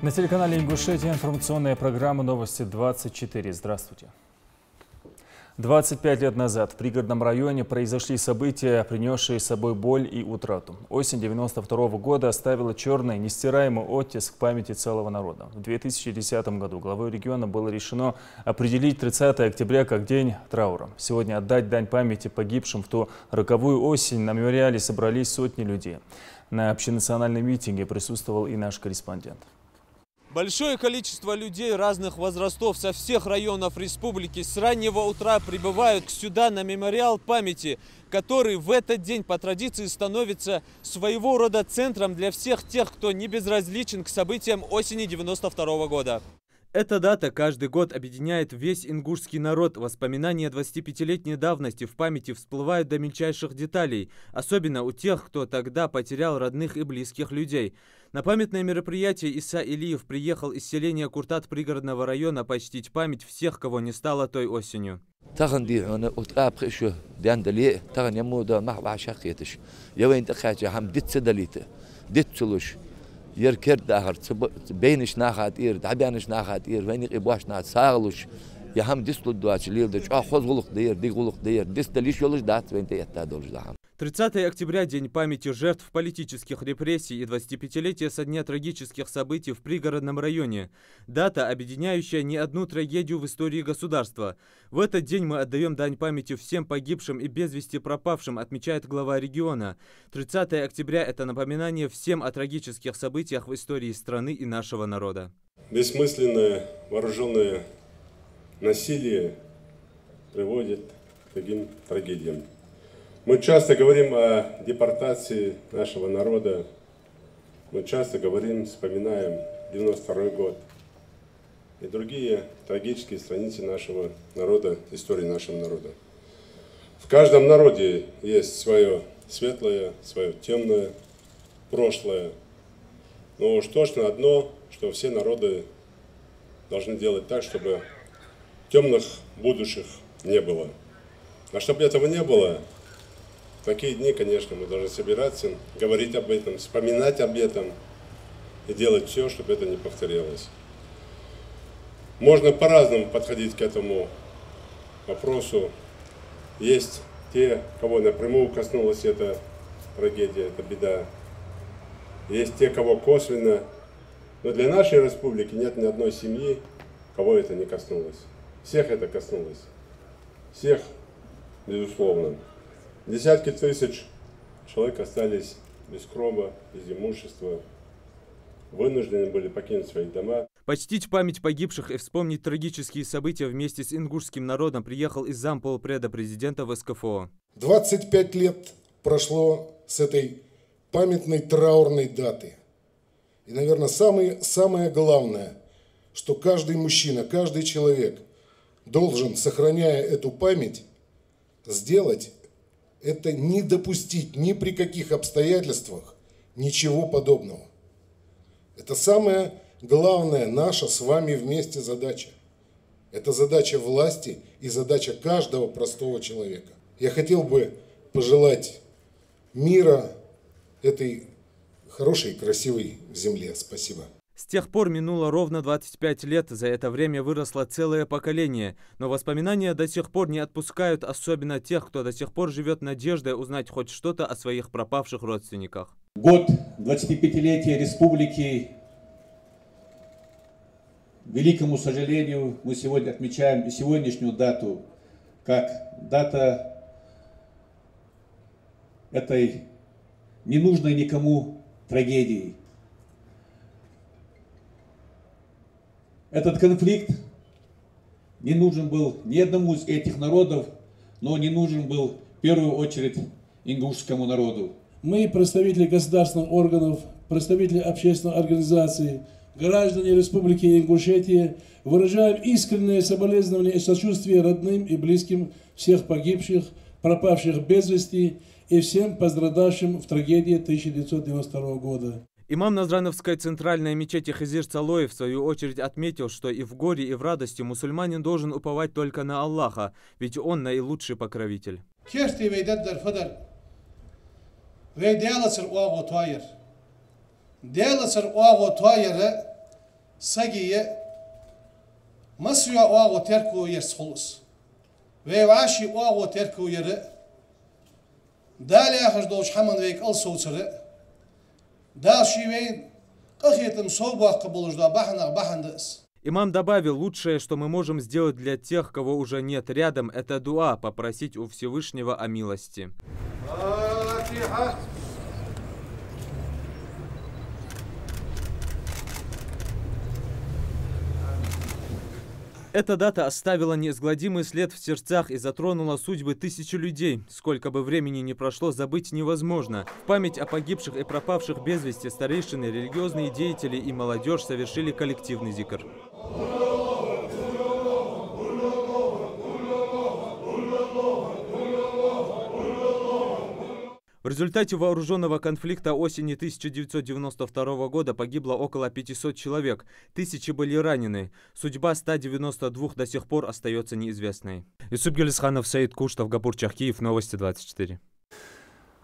На телеканале Ингушетия информационная программа «Новости 24». Здравствуйте. 25 лет назад в пригородном районе произошли события, принесшие с собой боль и утрату. Осень 92 года оставила черный, нестираемый оттиск в памяти целого народа. В 2010 году главой региона было решено определить 30 октября как день траура. Сегодня отдать дань памяти погибшим в ту роковую осень на мемориале собрались сотни людей. На общенациональном митинге присутствовал и наш корреспондент. Большое количество людей разных возрастов со всех районов республики с раннего утра прибывают сюда на мемориал памяти, который в этот день по традиции становится своего рода центром для всех тех, кто не безразличен к событиям осени 92 года. Эта дата каждый год объединяет весь ингушский народ. Воспоминания 25-летней давности в памяти всплывают до мельчайших деталей, особенно у тех, кто тогда потерял родных и близких людей. На памятное мероприятие Иса Илиев приехал из селения Куртат пригородного района почтить память всех, кого не стало той осенью. يركض آخر بينش ناخاتير تعبانش ناخاتير وينك إبواش نات ساغلوش يا هم دستو دواتش ليل دش خذ غلق دير دي غلق دير دست ليش يولش دات وين تيتا دولش دهم. 30 октября – День памяти жертв политических репрессий и 25-летие со дня трагических событий в пригородном районе. Дата, объединяющая не одну трагедию в истории государства. В этот день мы отдаем дань памяти всем погибшим и без вести пропавшим, отмечает глава региона. 30 октября – это напоминание всем о трагических событиях в истории страны и нашего народа. Бессмысленное вооруженное насилие приводит к таким трагедиям. Мы часто говорим о депортации нашего народа, мы часто говорим, вспоминаем 92 год и другие трагические страницы нашего народа, истории нашего народа. В каждом народе есть свое светлое, свое темное прошлое, но уж точно одно, что все народы должны делать так, чтобы темных будущих не было. А чтобы этого не было, в такие дни, конечно, мы должны собираться, говорить об этом, вспоминать об этом и делать все, чтобы это не повторялось. Можно по-разному подходить к этому вопросу. Есть те, кого напрямую коснулась эта трагедия, эта беда. Есть те, кого косвенно. Но для нашей республики нет ни одной семьи, кого это не коснулось. Всех это коснулось. Всех, безусловно. Десятки тысяч человек остались без крова, без имущества, вынуждены были покинуть свои дома. Почтить память погибших и вспомнить трагические события вместе с ингушским народом приехал и замполпреда президента в СКФО. 25 лет прошло с этой памятной траурной даты. И, наверное, самое главное, что каждый мужчина, каждый человек должен, сохраняя эту память, сделать это, не допустить ни при каких обстоятельствах ничего подобного. Это самая главная наша с вами вместе задача. Это задача власти и задача каждого простого человека. Я хотел бы пожелать мира этой хорошей, красивой земле. Спасибо. С тех пор минуло ровно 25 лет, за это время выросло целое поколение, но воспоминания до сих пор не отпускают, особенно тех, кто до сих пор живет надеждой узнать хоть что-то о своих пропавших родственниках. Год 25-летия республики, к великому сожалению, мы сегодня отмечаем и сегодняшнюю дату, как дата этой ненужной никому трагедии. Этот конфликт не нужен был ни одному из этих народов, но не нужен был в первую очередь ингушскому народу. Мы, представители государственных органов, представители общественных организаций, граждане Республики Ингушетия, выражаем искреннее соболезнование и сочувствие родным и близким всех погибших, пропавших без вести и всем пострадавшим в трагедии 1992 года. Имам Назрановской центральной мечети Хизир Цалой в свою очередь отметил, что и в горе, и в радости мусульманин должен уповать только на Аллаха, ведь он наилучший покровитель. Сагие Масуя Уагу Терку Ерсхулус. Веваши Уагу Терку Ере. Далее Хахдош Хаман Вейк Алсоуцере. Дальше Вейн Кахетам Собах Кабулужда Бахана Бахандас. Имам добавил, лучшее, что мы можем сделать для тех, кого уже нет рядом, это дуа, попросить у Всевышнего о милости. Эта дата оставила неизгладимый след в сердцах и затронула судьбы тысячи людей. Сколько бы времени ни прошло, забыть невозможно. В память о погибших и пропавших без вести старейшины, религиозные деятели и молодежь совершили коллективный зикр. В результате вооруженного конфликта осени 1992 года погибло около 500 человек, тысячи были ранены. Судьба 192 до сих пор остается неизвестной. Юсуп Гелисханов, Саид Куштов, Гапур Чахкиев, Новости 24.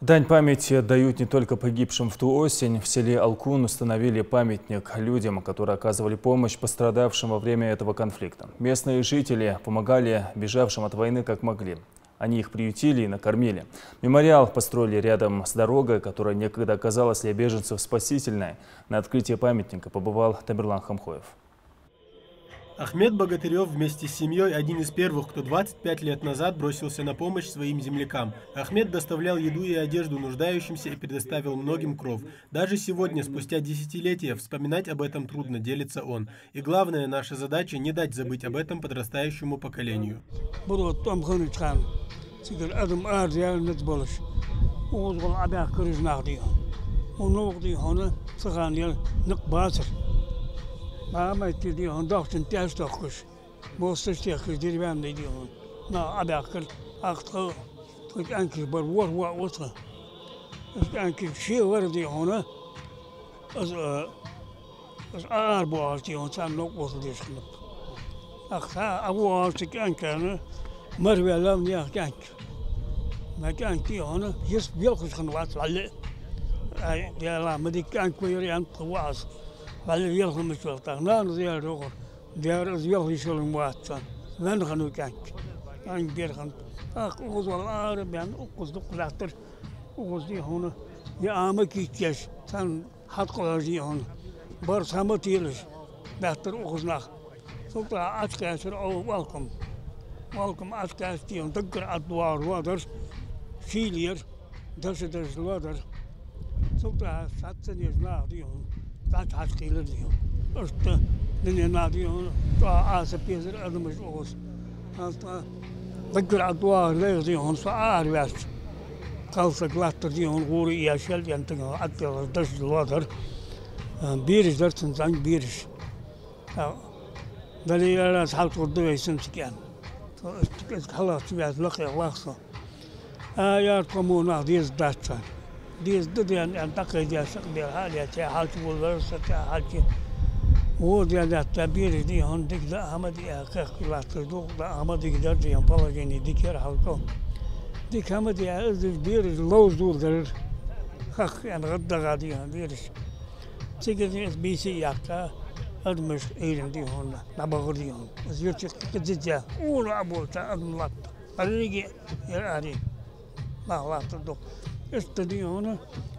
Дань памяти отдают не только погибшим в ту осень. В селе Алкун установили памятник людям, которые оказывали помощь пострадавшим во время этого конфликта. Местные жители помогали бежавшим от войны как могли. Они их приютили и накормили. Мемориал построили рядом с дорогой, которая некогда оказалась для беженцев спасительной. На открытии памятника побывал Тамерлан Хамхоев. Ахмед Богатырев вместе с семьей один из первых, кто 25 лет назад бросился на помощь своим землякам. Ахмед доставлял еду и одежду нуждающимся и предоставил многим кров. Даже сегодня, спустя десятилетия, вспоминать об этом трудно, делится он. И главная наша задача – не дать забыть об этом подрастающему поколению. ما تدي هون ضغط انتهاش تخش بوستش تخش دير بام دي هون نا أباكل أخطأ تك أنك بروح ووصل أنك شيء وردي هون أز أربعة دي هون سام نوق وصل ديش خنب أخطأ أبوه تك أنك أنا مرة لام يا أنك ما كانك هون يس بيلخش خنوات على يا لا ما دي كانك ويري أنت واصل بعدين يلخ مشوار نان زيار روغر ديار زيار يشول مواتان لان خنو كانك كان بير خن أخوز والعرب يعني أخوز دقلاتر أخوز دي هون يا أمك يكش كان حد قلادي هون برس هم تيلش بهتر أخوز ناخ سلطة أشكاسر أو welcome أشكاستي هون تذكر أدوار وادر شيلير درس الوادر سلطة ساتسني جناح دي هون تاج حسقيل اليوم أشتا دنيا ناديون تا آسبيزر أدم مش أوس هذا ذكر أدوار ليزيون فعار بس خلصك لا تديون غوري يا شل ينتقل أكثر درس الوتر بيرش درس إنسان بيرش دليل على حال تقدر يسمسكان خلاص بيعت لقي واقصة آيات قمونا ديز داتشان ديز دديان أنتقل جالس بيرها يا شيء حالك والورثة حالك هو ده تعبير دي هندك ده أحمد يا كخ لا تدوق ده أحمد يقدر دي ينبغي جني ذكر حالكم ديك أحمد يا أزل بير لوز دور در خخ يعني غدا غادي بيرش تيجي بيسي ياكا أدمش إيرن دي هون نبغى دي هون زيرت كذا ولا أبوتا أدم لات اللي يا أري لا تدوق استدي هون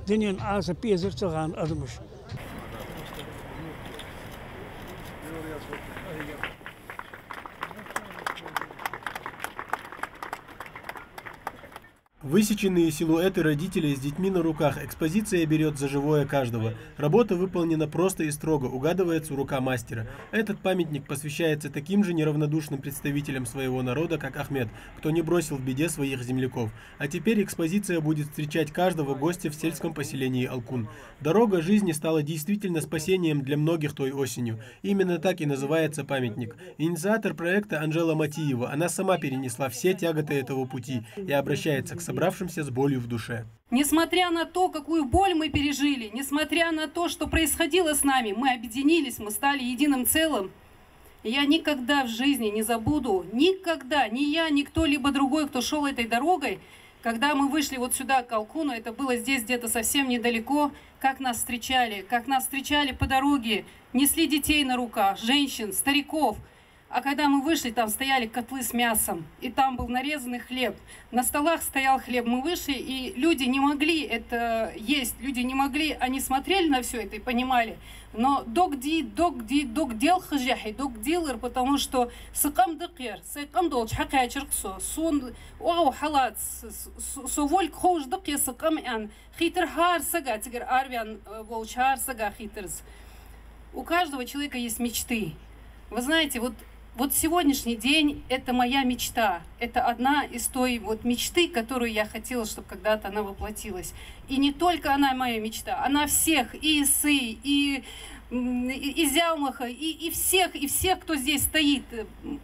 دنيا آسا بيزر تغان أدمش Высеченные силуэты родителей с детьми на руках. Экспозиция берет за живое каждого. Работа выполнена просто и строго, угадывается рука мастера. Этот памятник посвящается таким же неравнодушным представителям своего народа, как Ахмед, кто не бросил в беде своих земляков. А теперь экспозиция будет встречать каждого гостя в сельском поселении Алкун. Дорога жизни стала действительно спасением для многих той осенью. Именно так и называется памятник. Инициатор проекта Анжела Матиева. Она сама перенесла все тяготы этого пути и обращается к собравшимся с болью в душе. Несмотря на то, какую боль мы пережили, несмотря на то, что происходило с нами, мы объединились, мы стали единым целым. Я никогда в жизни не забуду, никогда, ни я, ни кто-либо другой, кто шел этой дорогой, когда мы вышли вот сюда, к Алкуну, это было здесь где-то совсем недалеко, как нас встречали по дороге, несли детей на руках, женщин, стариков. А когда мы вышли, там стояли котлы с мясом, и там был нарезанный хлеб. На столах стоял хлеб. Мы вышли, и люди не могли это есть, люди не могли, они смотрели на все это и понимали. Но док дел хажахи, док дилер, потому что сыкам дыкер, сыкам долч хакай чирксо, сон оу халат, соволь хоуш дыкер сыкам ан, хитер хар сага, тигер арвян волчар сага хитерс. У каждого человека есть мечты. Вы знаете, вот сегодняшний день – это моя мечта. Это одна из той вот мечты, которую я хотела, чтобы когда-то она воплотилась. И не только она моя мечта, она всех, и Исы, и Зялмаха, и всех, кто здесь стоит.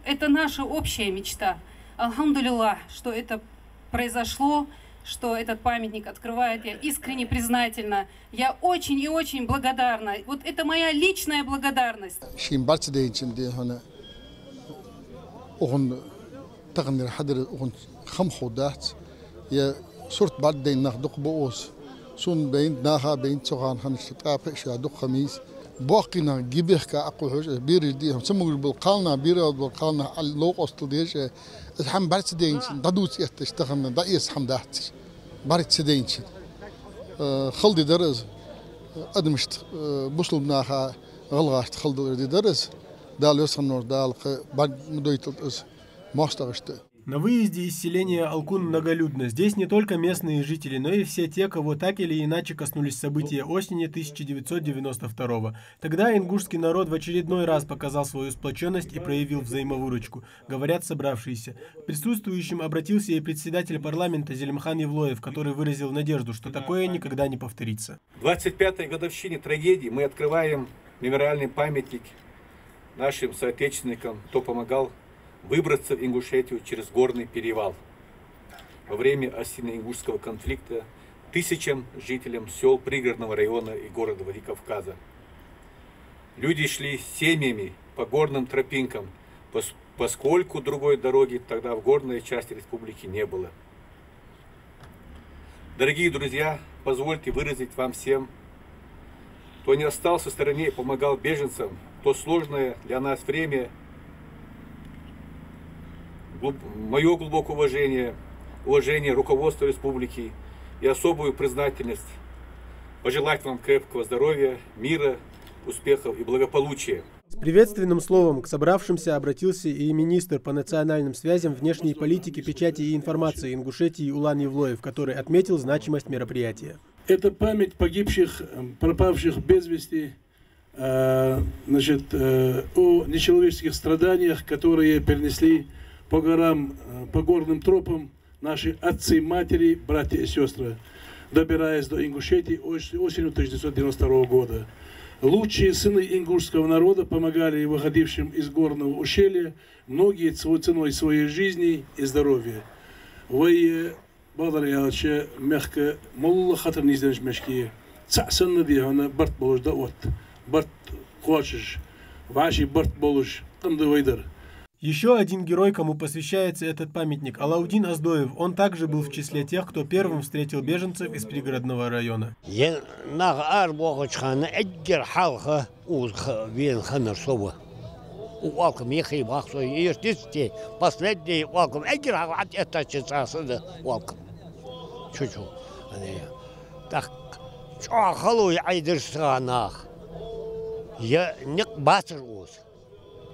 Это наша общая мечта. Алхамдулиллах, что это произошло, что этот памятник открывает. Я искренне признательна. Я очень и очень благодарна. Вот это моя личная благодарность. أغن تغني حدر أغن خم خودات يا صرت بعدين ناخدق بؤوس سون بين ناها بين صغان هنشتاق إشياء دق خميس باقينا جيبه كأقوى حاجة بير ديهم سمو بالقالنا بير بالقالنا اللوق أصل ديش الحم بعد سدينش ضدوس يتشتغل ضايس حم دهتش بعد سدينش خلدي درز أدمشت بوصل بناها غلغاشت خلدي درز. На выезде из селения Алкун многолюдно. Здесь не только местные жители, но и все те, кого так или иначе коснулись события осени 1992-го. Тогда ингушский народ в очередной раз показал свою сплоченность и проявил взаимовыручку, говорят собравшиеся. К присутствующим обратился и председатель парламента Зелимхан Евлоев, который выразил надежду, что такое никогда не повторится. В 25-й годовщине трагедии мы открываем мемориальный памятник нашим соотечественникам, кто помогал выбраться в Ингушетию через горный перевал. Во время осенне-ингушского конфликта тысячам жителям сел пригородного района и города Владикавказа. Люди шли семьями по горным тропинкам, поскольку другой дороги тогда в горной части республики не было. Дорогие друзья, позвольте выразить вам всем, кто не остался в стороне и помогал беженцам, то сложное для нас время, мое глубокое уважение руководству республики и особую признательность. Пожелать вам крепкого здоровья, мира, успехов и благополучия. С приветственным словом к собравшимся обратился и министр по национальным связям, внешней политики, печати и информации Ингушетии Улан Евлоев, который отметил значимость мероприятия. Это память погибших, пропавших без вести, значит, о нечеловеческих страданиях, которые перенесли по горам, по горным тропам наши отцы, матери, братья и сестры, добираясь до Ингушетии осенью 1992 года. Лучшие сыны ингушского народа помогали выходившим из горного ущелья, многие ценой своей жизни и здоровья. Вы, благодаря мягко, молла хатр не знаешь мешки, цасен надеяна барт болуш да от. Барт хочешь, ваши барт болуш, там да вайдар. Еще один герой, кому посвящается этот памятник, Алаудин Аздоев. Он также был в числе тех, кто первым встретил беженцев из пригородного района.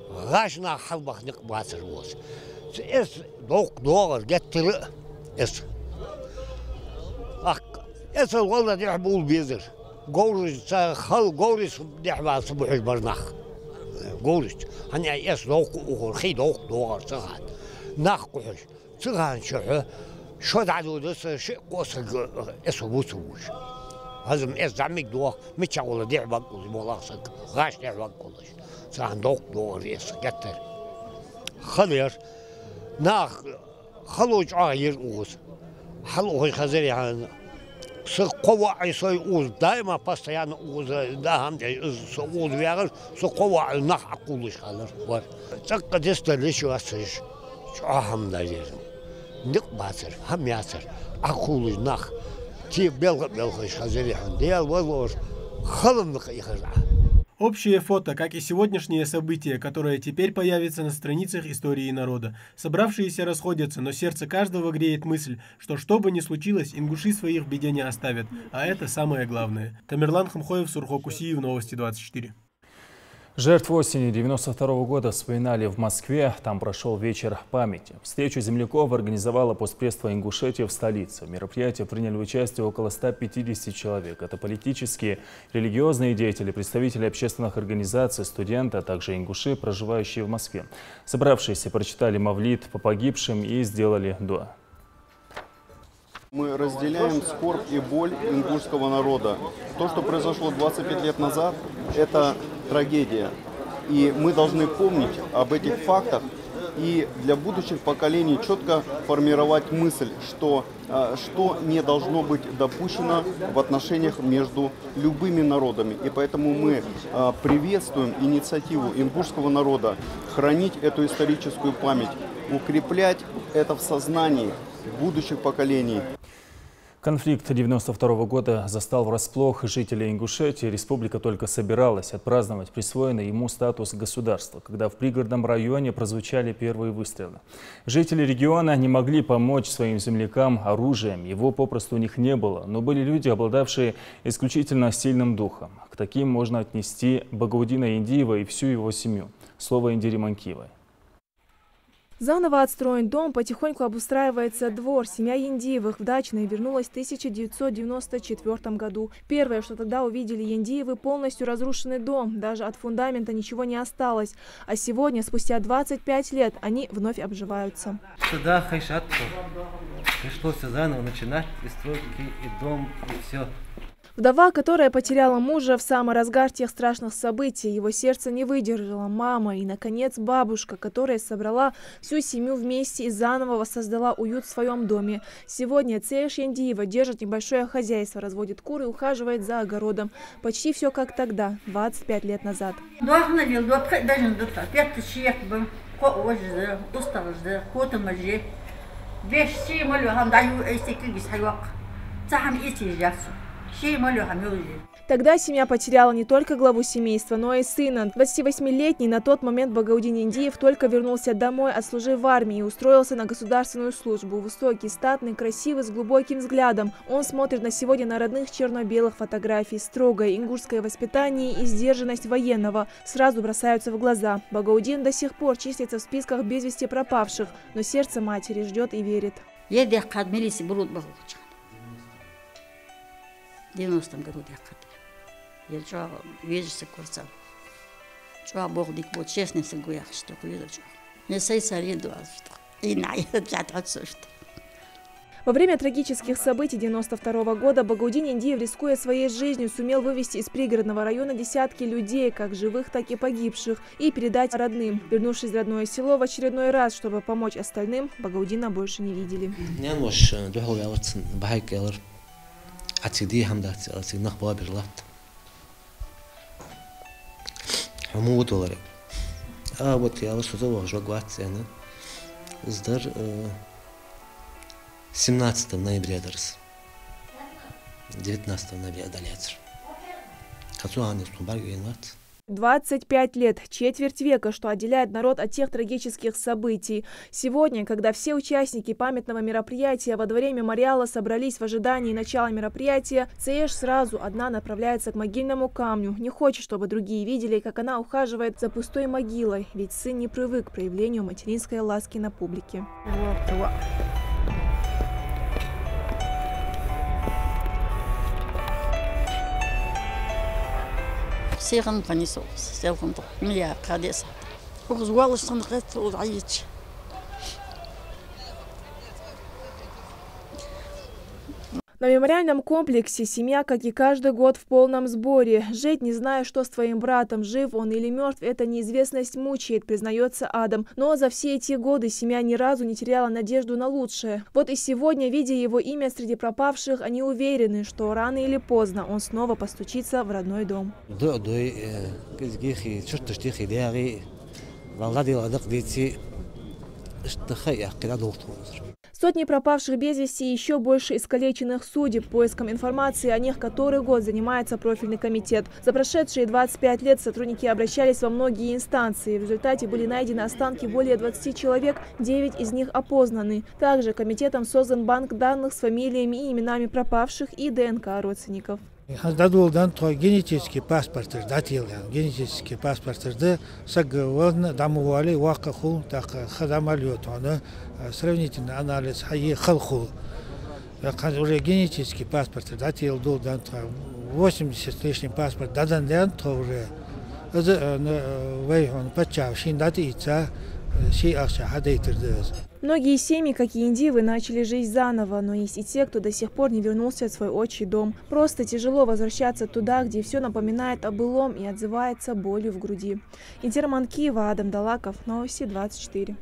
غاشنا حلبخ نقباتر وس اس دوق دوغر جتر اس اس والله يحبوا البيزر قولش خل قولش دحبا صبح البرناخ قولش هني اس دوق وخي دوق دوغر صغان ناخ قحش صغان شو دعدو دس شيء قوس اس بوسوش هذا اس زعمك دوغ متشا ولا دحبا والله صق غاش دحبا قولش صان دوق دوريس قتر خلير ناخ خلوج عاير اوز حلوه خزري عن سقوا عيسوي اوز دائما باستيان اوز داهم اوز بيغل سقوا ناخ اقولش خلر ور تقدست ليشو اسش شاهم داير نقباتر هم ياسر اقولش ناخ Общее фото, как и сегодняшнее событие, которое теперь появится на страницах истории народа. Собравшиеся расходятся, но сердце каждого греет мысль, что бы ни случилось, ингуши своих в беде не оставят. А это самое главное. Тамерлан Хамхоев, Сурхо Кусиев, Новости 24. Жертв осени 92 года вспоминали в Москве. Там прошел вечер памяти. Встречу земляков организовало постпредство Ингушетии в столице. В мероприятии приняли участие около 150 человек. Это политические, религиозные деятели, представители общественных организаций, студенты, а также ингуши, проживающие в Москве. Собравшиеся прочитали мавлид по погибшим и сделали дуа. Мы разделяем скорбь и боль ингушского народа. То, что произошло 25 лет назад, это трагедия. И мы должны помнить об этих фактах и для будущих поколений четко формировать мысль, что не должно быть допущено в отношениях между любыми народами. И поэтому мы приветствуем инициативу ингушского народа хранить эту историческую память, укреплять это в сознании будущих поколений. Конфликт 92 года застал врасплох жителей Ингушетии. Республика только собиралась отпраздновать присвоенный ему статус государства, когда в пригородном районе прозвучали первые выстрелы. Жители региона не могли помочь своим землякам оружием, его попросту у них не было, но были люди, обладавшие исключительно сильным духом. К таким можно отнести Багаудина Индиева и всю его семью. Слово Индире Манкиевой. Заново отстроен дом, потихоньку обустраивается двор. Семья Яндиевых в Дачное вернулась в 1994 году. Первое, что тогда увидели Яндиевы, полностью разрушенный дом. Даже от фундамента ничего не осталось. А сегодня, спустя 25 лет, они вновь обживаются. Сюда пришлось заново начинать и строить и дом, и все. Вдова, которая потеряла мужа в самый разгар тех страшных событий, его сердце не выдержало. Мама и, наконец, бабушка, которая собрала всю семью вместе и заново воссоздала уют в своем доме. Сегодня Цееш Яндиева держит небольшое хозяйство, разводит кур и ухаживает за огородом. Почти все как тогда, 25 лет назад. Тогда семья потеряла не только главу семейства, но и сына. 28-летний на тот момент Багаудин Индиев только вернулся домой, отслужив в армии, и устроился на государственную службу. Высокий, статный, красивый, с глубоким взглядом. Он смотрит на сегодня на родных черно-белых фотографий. Строгое ингушское воспитание и сдержанность военного сразу бросаются в глаза. Багаудин до сих пор числится в списках без вести пропавших, но сердце матери ждет и верит. В 90-м году я чего вижу курсал, чего Бог дик вот честно сгуя что куидо чего не сей сариду что и на это что. Во время трагических событий 92 года Багаудин Индиев, рискуя своей жизнью, сумел вывести из пригородного района десятки людей, как живых, так и погибших, и передать родным. Вернувшись в родное село в очередной раз, чтобы помочь остальным, Багаудина больше не видели. عتيدي همدات عتيد نخبة برلات حمود وغيره вот я что-то уже год أنا إصدار 17 ноября درس 19 ноября далее хочу они спомбарги инват 25 лет, четверть века, что отделяет народ от тех трагических событий. Сегодня, когда все участники памятного мероприятия во дворе мемориала собрались в ожидании начала мероприятия, Цееш сразу одна направляется к могильному камню. Не хочет, чтобы другие видели, как она ухаживает за пустой могилой, ведь сын не привык к проявлению материнской ласки на публике. سيغن قنيسو سيغن ميا قادسة وغزوال صنقت وضعيتش На мемориальном комплексе семья, как и каждый год, в полном сборе. Жить, не зная, что с твоим братом, жив он или мертв, эта неизвестность мучает, признается Адам. Но за все эти годы семья ни разу не теряла надежду на лучшее. Вот и сегодня, видя его имя среди пропавших, они уверены, что рано или поздно он снова постучится в родной дом. Сотни пропавших без вести и еще больше искалеченных судеб. Поиском информации о них который год занимается профильный комитет. За прошедшие 25 лет сотрудники обращались во многие инстанции. В результате были найдены останки более 20 человек, 9 из них опознаны. Также комитетом создан банк данных с фамилиями и именами пропавших и ДНК родственников. Генетический паспорт, генетический паспорт, сравнительный анализ, уже генетический паспорт, 80 с лишним паспорт, уже Многие семьи, как и индивы, начали жизнь заново, но есть и те, кто до сих пор не вернулся в свой отчий дом. Просто тяжело возвращаться туда, где все напоминает о былом и отзывается болью в груди. Интера Манкиева, Адам Далаков, Новости 24.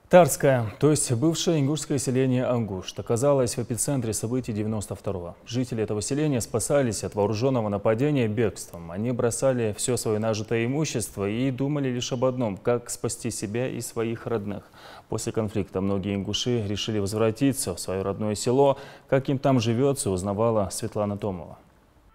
Тарская, то есть бывшее ингушское селение Ангушт, оказалось в эпицентре событий 92-го. Жители этого селения спасались от вооруженного нападения бегством. Они бросали все свое нажитое имущество и думали лишь об одном – как спасти себя и своих родных. После конфликта многие ингуши решили возвратиться в свое родное село. Как им там живется, узнавала Светлана Томова.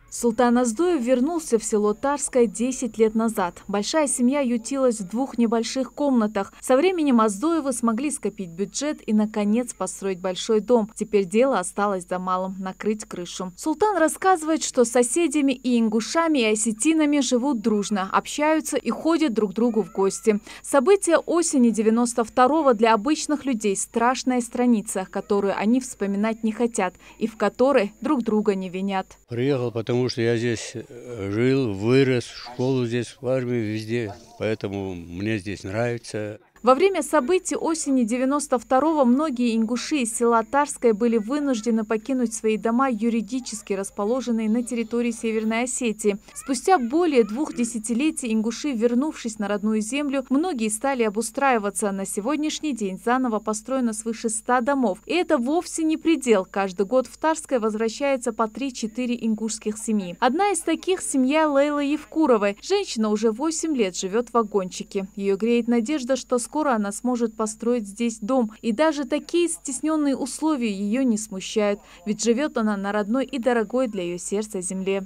Султан Аздоев вернулся в село Тарское 10 лет назад. Большая семья ютилась в 2 небольших комнатах. Со временем Аздоевы смогли скопить бюджет и, наконец, построить большой дом. Теперь дело осталось за малым – накрыть крышу. Султан рассказывает, что с соседями и ингушами, и осетинами живут дружно, общаются и ходят друг к другу в гости. События осени 92-го для обычных людей – страшная страница, которую они вспоминать не хотят и в которой друг друга не винят. Приехал, потому что я здесь жил, вырос, в школу здесь, в армии, везде. Поэтому мне здесь нравится. Во время событий осени 92-го многие ингуши из села Тарское были вынуждены покинуть свои дома, юридически расположенные на территории Северной Осетии. Спустя более 2 десятилетий ингуши, вернувшись на родную землю, многие стали обустраиваться. На сегодняшний день заново построено свыше 100 домов. И это вовсе не предел. Каждый год в Тарское возвращается по 3-4 ингушских семьи. Одна из таких – семья Лейлы Евкуровой. Женщина уже 8 лет живет в вагончике. Ее греет надежда, что скоро она сможет построить здесь дом. И даже такие стесненные условия ее не смущают. Ведь живет она на родной и дорогой для ее сердца земле.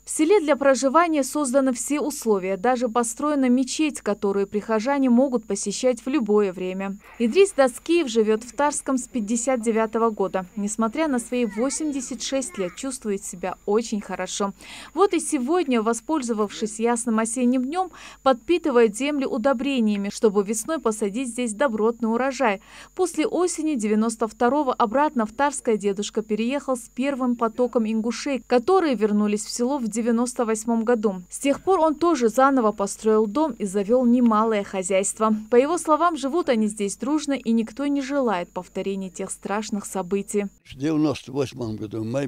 В селе для проживания созданы все условия, даже построена мечеть, которую прихожане могут посещать в любое время. Идрис Даскиев живет в Тарском с 59-го года. Несмотря на свои 86 лет, чувствует себя очень хорошо. Вот и сегодня, воспользовавшись ясным осенним днем, подпитывает землю удобрениями, чтобы весной посадить здесь добротный урожай. После осени 92-го обратно в Тарское дедушка переехал с первым потоком ингушей, которые вернулись в село в 1998 году. С тех пор он тоже заново построил дом и завел немалое хозяйство. По его словам, живут они здесь дружно, и никто не желает повторения тех страшных событий. В 1998 году мы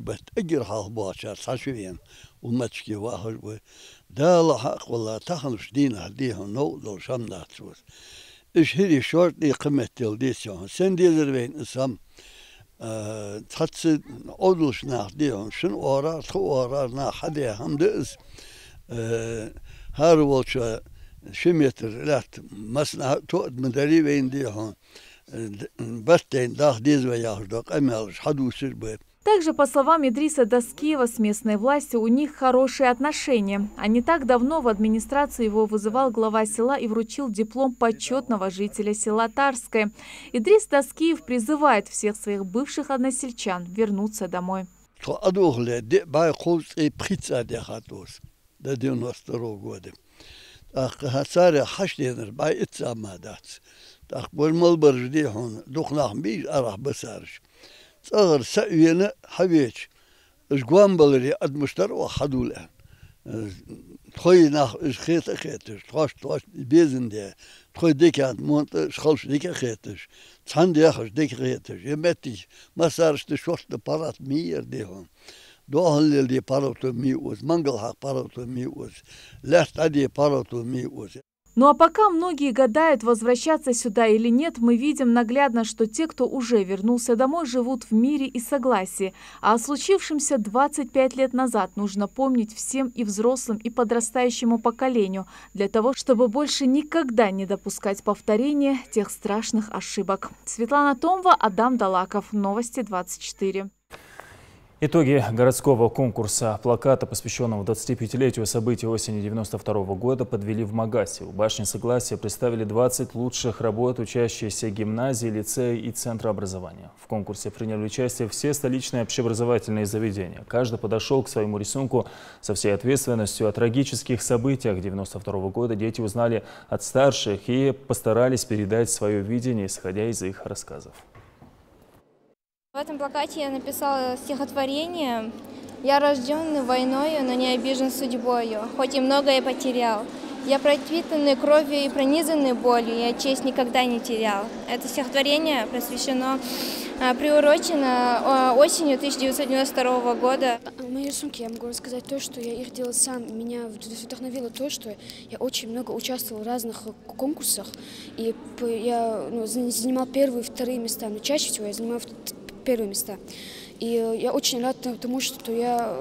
تحس أولش ناخديهم شن ورا ثورا ناخديه هم دز هارولش شميتر لات مسنا تود مدري بين ديهم بستين داخ ديز وياخدق أمالش حدوش به. Также, по словам Идриса Даскиева, с местной властью у них хорошие отношения. А не так давно в администрацию его вызывал глава села и вручил диплом почетного жителя села Тарское. Идрис Даскиев призывает всех своих бывших односельчан вернуться домой. صغر سأوينا حبيش إجوان بلري أدمشتر وحدولا تخوي ناخ خيط خيطش تخش بيزن ده تخوي ديكات مونت شخلش ديك خيطش تحن ديخش ديك خيطش يمتش ما صارش تشوش لبارات مير ديهم دوهن اللي باروتو ميوز منقل حق باروتو ميوز لاست عدي باروتو ميوز. Ну а пока многие гадают, возвращаться сюда или нет, мы видим наглядно, что те, кто уже вернулся домой, живут в мире и согласии. А о случившемся 25 лет назад нужно помнить всем и взрослым, и подрастающему поколению, для того, чтобы больше никогда не допускать повторения тех страшных ошибок. Светлана Томова, Адам Далаков. Новости 24. Итоги городского конкурса плаката, посвященного 25-летию событий осени 1992 года, подвели в Магасе. У башни Согласия представили 20 лучших работ, учащиеся гимназии, лицея и центра образования. В конкурсе приняли участие все столичные общеобразовательные заведения. Каждый подошел к своему рисунку со всей ответственностью. О трагических событиях 1992 года дети узнали от старших и постарались передать свое видение, исходя из их рассказов. В этом плакате я написала стихотворение «Я рожденный войною, но не обижен судьбою, хоть и многое потерял. Я пропитанный кровью и пронизанный болью, я честь никогда не терял». Это стихотворение приурочено осенью 1992 года. Мои рисунки, я могу рассказать то, что я их делал сам. Меня вдохновило то, что я очень много участвовал в разных конкурсах. И я занимал первые и вторые места, но чаще всего я занимал первые места. И я очень рад тому, что я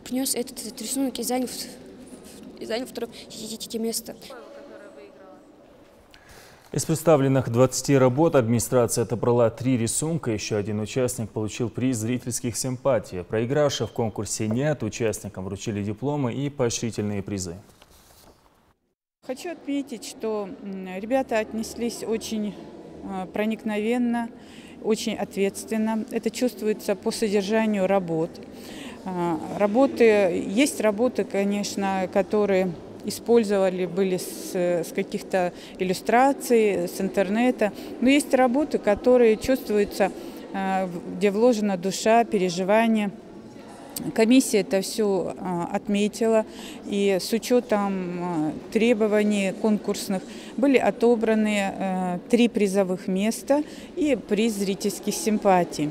принес этот рисунок и занял второе место. Из представленных 20 работ администрация отобрала 3 рисунка. Еще один участник получил приз зрительских симпатий. Проигравших в конкурсе нет. Участникам вручили дипломы и поощрительные призы. Хочу отметить, что ребята отнеслись очень проникновенно, очень ответственно. Это чувствуется по содержанию работ. Есть работы, конечно, которые были с каких-то иллюстраций, с интернета. Но есть работы, которые чувствуются, где вложена душа, переживания. Комиссия это все отметила, и с учетом требований конкурсных были отобраны 3 призовых места и приз зрительских симпатий.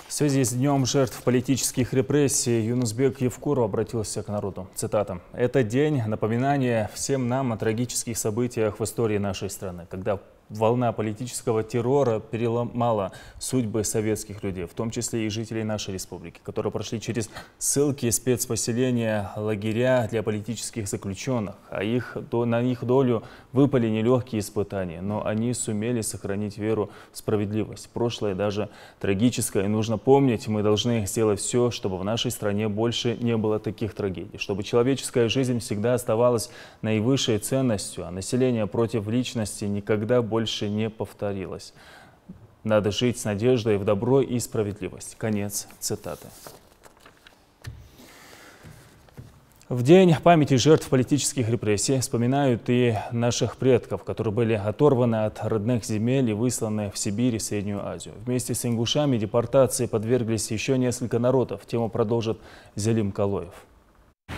В связи с Днем жертв политических репрессий Юнусбек Евкуров обратился к народу. Цитата. «Это день напоминания всем нам о трагических событиях в истории нашей страны, когда волна политического террора переломала судьбы советских людей, в том числе и жителей нашей республики, которые прошли через ссылки, спецпоселения, лагеря для политических заключенных. На их долю выпали нелегкие испытания, но они сумели сохранить веру в справедливость. Прошлое даже трагическое, и нужно помнить, мы должны сделать все, чтобы в нашей стране больше не было таких трагедий, чтобы человеческая жизнь всегда оставалась наивысшей ценностью, а население против личности никогда больше не повторилось. Надо жить с надеждой в добро и справедливость». Конец цитаты. В день памяти жертв политических репрессий вспоминают и наших предков, которые были оторваны от родных земель и высланы в Сибирь и Среднюю Азию. Вместе с ингушами депортации подверглись еще несколько народов. Тему продолжит Зелим Калоев.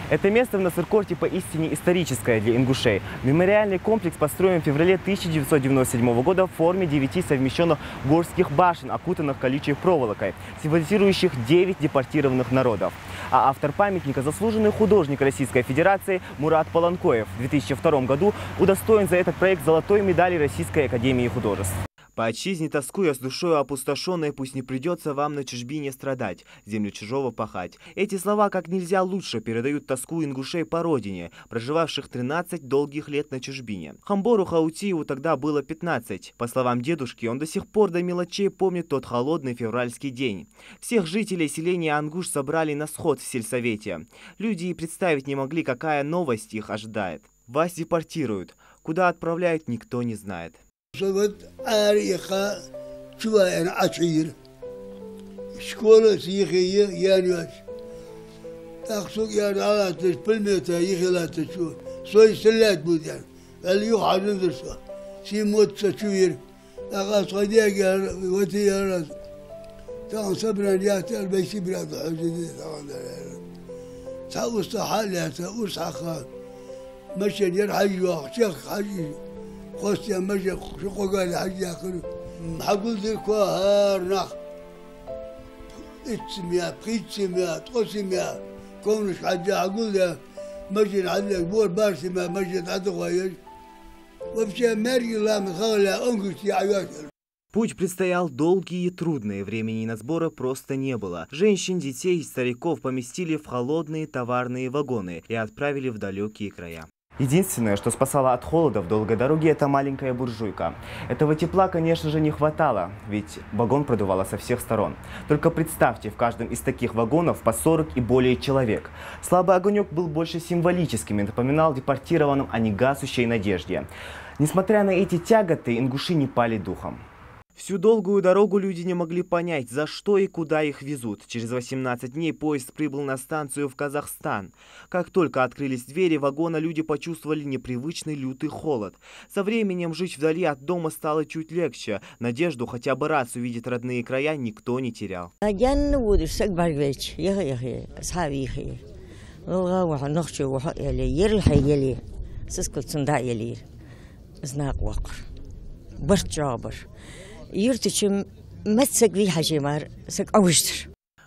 Это место в Насыркорте поистине историческое для ингушей. Мемориальный комплекс построен в феврале 1997 года в форме 9 совмещенных горских башен, окутанных колючей проволокой, символизирующих 9 депортированных народов. А автор памятника, заслуженный художник Российской Федерации Мурат Полонкоев, в 2002 году удостоен за этот проект золотой медали Российской Академии Художеств. По отчизне тоскуя, с душою опустошенной, пусть не придется вам на чужбине страдать, землю чужого пахать. Эти слова как нельзя лучше передают тоску ингушей по родине, проживавших 13 долгих лет на чужбине. Хамбору Хаутиеву тогда было 15. По словам дедушки, он до сих пор до мелочей помнит тот холодный февральский день. Всех жителей селения Ангуш собрали на сход в сельсовете. Люди и представить не могли, какая новость их ожидает. Вас депортируют. Куда отправляют, никто не знает. صوت عريقة شوية عصير شكولة سيخية ياريوش تقصد يار على تشبلمتها يخلا تشوف سوي سلات بودان اللي يوحى ندرسه سيموت تشوير أغاص غديق وتي يارس تاع صبرا ياتي البيسي براد حجدي سأوصى حالها سأوصى خان مشي يرحي وشيخ حجي خوستي مشي شقو قال حجي آخر حقول ذيك وهار نخ اتسميا بخيتسميا تقسميا كونش حجي حقول ذا مشي عليك بور بارسميا مشي تعدغيش وبشي ماري الله مخالة انقشتي عياشر. Путь предстоял долгий и трудный, времени на сборы просто не было. Женщин, детей и стариков поместили в холодные товарные вагоны и отправили в далекие края. Единственное, что спасало от холода в долгой дороге, это маленькая буржуйка. Этого тепла, конечно же, не хватало, ведь вагон продувало со всех сторон. Только представьте, в каждом из таких вагонов по 40 и более человек. Слабый огонек был больше символическим и напоминал депортированным о негасущей надежде. Несмотря на эти тяготы, ингуши не пали духом. Всю долгую дорогу люди не могли понять, за что и куда их везут. Через 18 дней поезд прибыл на станцию в Казахстан. Как только открылись двери вагона, люди почувствовали непривычный лютый холод. Со временем жить вдали от дома стало чуть легче. Надежду хотя бы раз увидеть родные края никто не терял.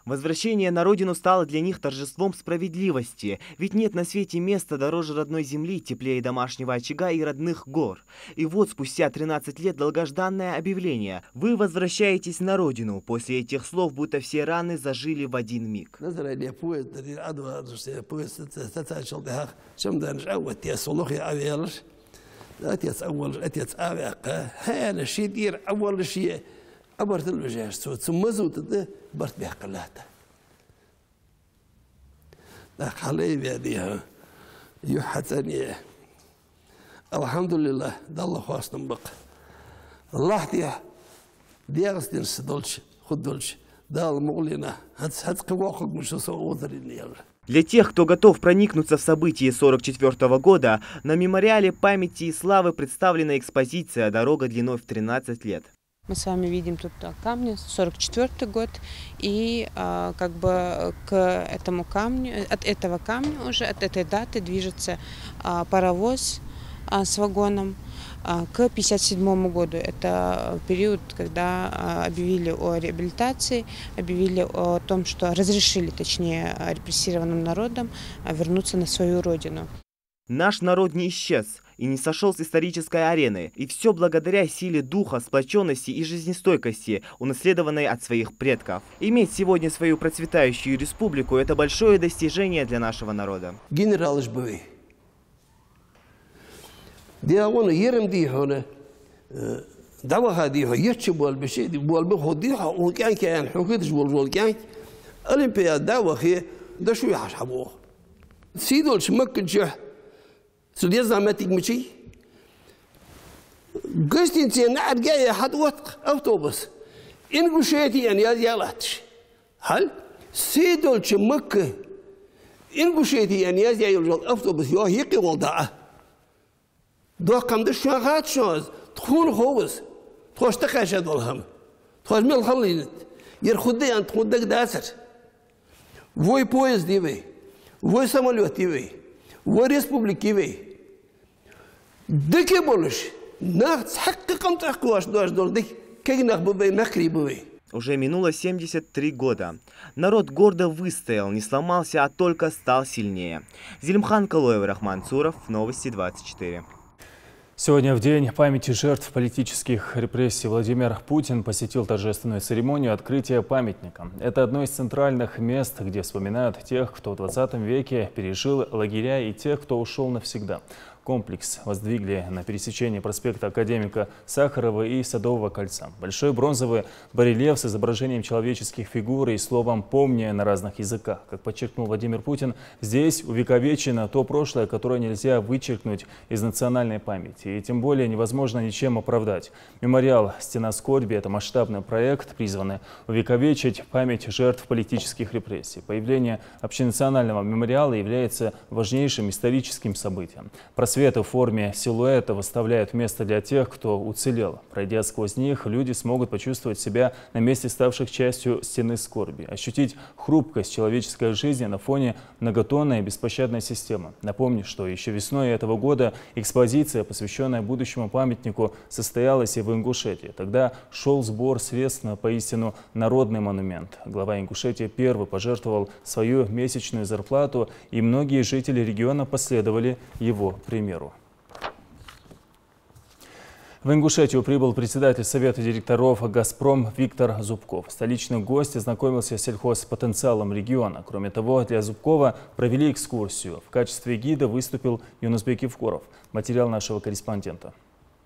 Возвращение на родину стало для них торжеством справедливости. Ведь нет на свете места дороже родной земли, теплее домашнего очага и родных гор. И вот спустя 13 лет долгожданное объявление. Вы возвращаетесь на родину. После этих слов будто все раны зажили в один миг. أتيت أواقع هذا الشيء دير أول شيء أبرت الوجه ثم زود برت بها قلاته ذاك حلي بيديها يحتني الحمد لله ضل خاص نبق الله ديغستين سدولش خدولش دال مغلنا هات قواقك مش صوترني Для тех, кто готов проникнуться в события 1944 года, на мемориале памяти и славы представлена экспозиция «Дорога длиной в 13 лет». Мы с вами видим тут камни, 1944 год, и как бы к этому камню, от этого камня уже, от этой даты движется паровоз с вагоном к 1957 году. Это период, когда объявили о реабилитации, объявили о том, что разрешили, точнее, репрессированным народам вернуться на свою родину. Наш народ не исчез и не сошел с исторической арены. И все благодаря силе духа, сплоченности и жизнестойкости, унаследованной от своих предков. Иметь сегодня свою процветающую республику – это большое достижение для нашего народа. Генерал Жбы. دي أنا يرم دي هنا دوا هذه يتشبول بشيء بول بخديها وكان كان حكيتش بول كان أولمبياد دوا خي ده شو يحسبوه سيدول شمك جه سوديا زعمتك مشي قستين تين نعد جاي حد وقت أوتوبس إن قشيتي يعني يا لاتش هل سيدول شمك إن قشيتي يعني يا أوتوبس يا هيك وضعه دو كم ده شغات شاز تخون خوز تخوش تكاشد والهم تخوش ميل خلينت يرخدي أنت خدك داسر وي بويز ديوي وي سماليوت ديوي وي ريسبوبليك ديوي دكي بولش ناخد حقيقة تحقواش دوش دول دك كي ناخد بي مكري بوي. Уже минуло 73 года. Народ гордо выстоял, не сломался, а только стал сильнее. Зелимхан Калоев, Рахман Цуров, Новости 24. Сегодня в день памяти жертв политических репрессий Владимир Путин посетил торжественную церемонию открытия памятника. Это одно из центральных мест, где вспоминают тех, кто в 20 веке пережил лагеря, и тех, кто ушел навсегда. Комплекс воздвигли на пересечении проспекта Академика Сахарова и Садового кольца. Большой бронзовый барельеф с изображением человеческих фигур и словом «помни» на разных языках. Как подчеркнул Владимир Путин, здесь увековечено то прошлое, которое нельзя вычеркнуть из национальной памяти. И тем более невозможно ничем оправдать. Мемориал «Стена скорби» – это масштабный проект, призванный увековечить память жертв политических репрессий. Появление общенационального мемориала является важнейшим историческим событием. Просветы в форме силуэта выставляют место для тех, кто уцелел. Пройдя сквозь них, люди смогут почувствовать себя на месте ставших частью стены скорби, ощутить хрупкость человеческой жизни на фоне многотонной и беспощадной системы. Напомню, что еще весной этого года экспозиция, посвященная будущему памятнику, состоялась и в Ингушетии. Тогда шел сбор средств на поистину народный монумент. Глава Ингушетии первый пожертвовал свою месячную зарплату, и многие жители региона последовали его примеру. В Ингушетию прибыл председатель Совета директоров «Газпром» Виктор Зубков. Столичный гость ознакомился с сельхозпотенциалом региона. Кроме того, для Зубкова провели экскурсию. В качестве гида выступил Юнусбек Евкуров. Материал нашего корреспондента.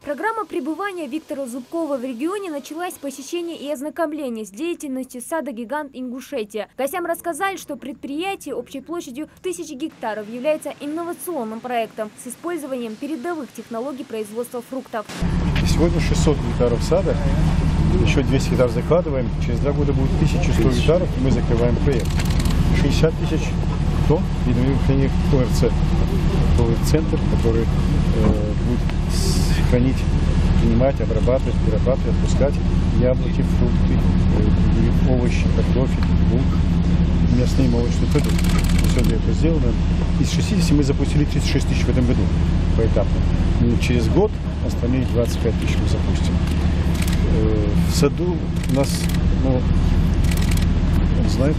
Программа пребывания Виктора Зубкова в регионе началась с посещения и ознакомления с деятельностью сада «Гигант Ингушетия». Гостям рассказали, что предприятие общей площадью 1000 гектаров является инновационным проектом с использованием передовых технологий производства фруктов. Сегодня 600 гектаров сада, еще 200 гектаров закладываем. Через 2 года будет 1100 гектаров, и мы закрываем проект. 60 тысяч тонн видовых ОРЦ. Центр, который будет хранить, принимать, обрабатывать, перерабатывать, отпускать яблоки, фрукты, овощи, картофель, лук, мясные молочные продукты. Все это сделано. Из 60 мы запустили 36 тысяч в этом году поэтапно. Через год остальные 25 тысяч мы запустим. В саду у нас, не знаю,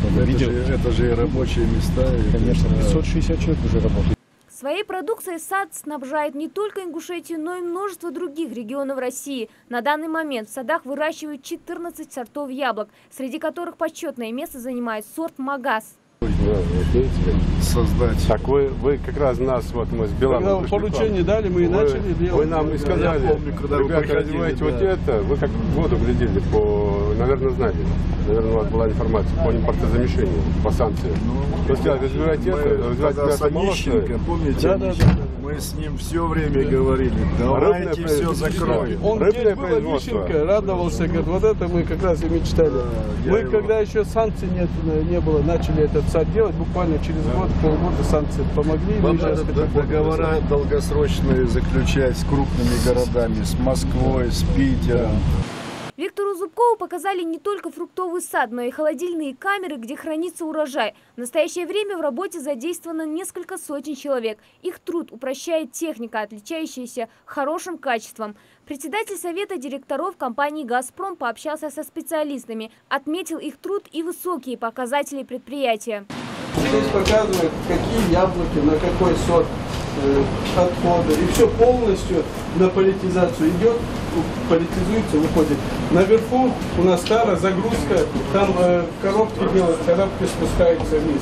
это же рабочие места. Конечно, 560 человек уже работают. Своей продукцией сад снабжает не только Ингушетию, но и множество других регионов России. На данный момент в садах выращивают 14 сортов яблок, среди которых почетное место занимает сорт Магаз. Создать. Так вы как раз нас, мы с Беланом. Когда поручение дали, мы и начали делать. Вы нам и сказали, я помню, когда ребята, развиваете вот это, вы как в воду глядели, наверное, знали. Наверное, у вас была информация по импортозамещению, по санкциям. Вы сказали, развивайте это, развивайте мясо молочное. Помните? Да. Мы с ним все время говорили, давайте все закроем. Он здесь был Онищенко, радовался, говорит, вот это мы как раз и мечтали. Мы, когда еще санкций не было, начали этот сад делать, буквально через год, полгода санкции помогли. Вам надо договора долгосрочные заключать с крупными городами, с Москвой, с Питером. Виктору Зубкову показали не только фруктовый сад, но и холодильные камеры, где хранится урожай. В настоящее время в работе задействовано несколько сотен человек. Их труд упрощает техника, отличающаяся хорошим качеством. Председатель Совета директоров компании «Газпром» пообщался со специалистами, отметил их труд и высокие показатели предприятия. Здесь показывают, какие яблоки, на какой сорт отходы. И все полностью на политизацию идет, политизуется, выходит. Наверху у нас старая загрузка, там коробки делают, коробки спускаются вниз.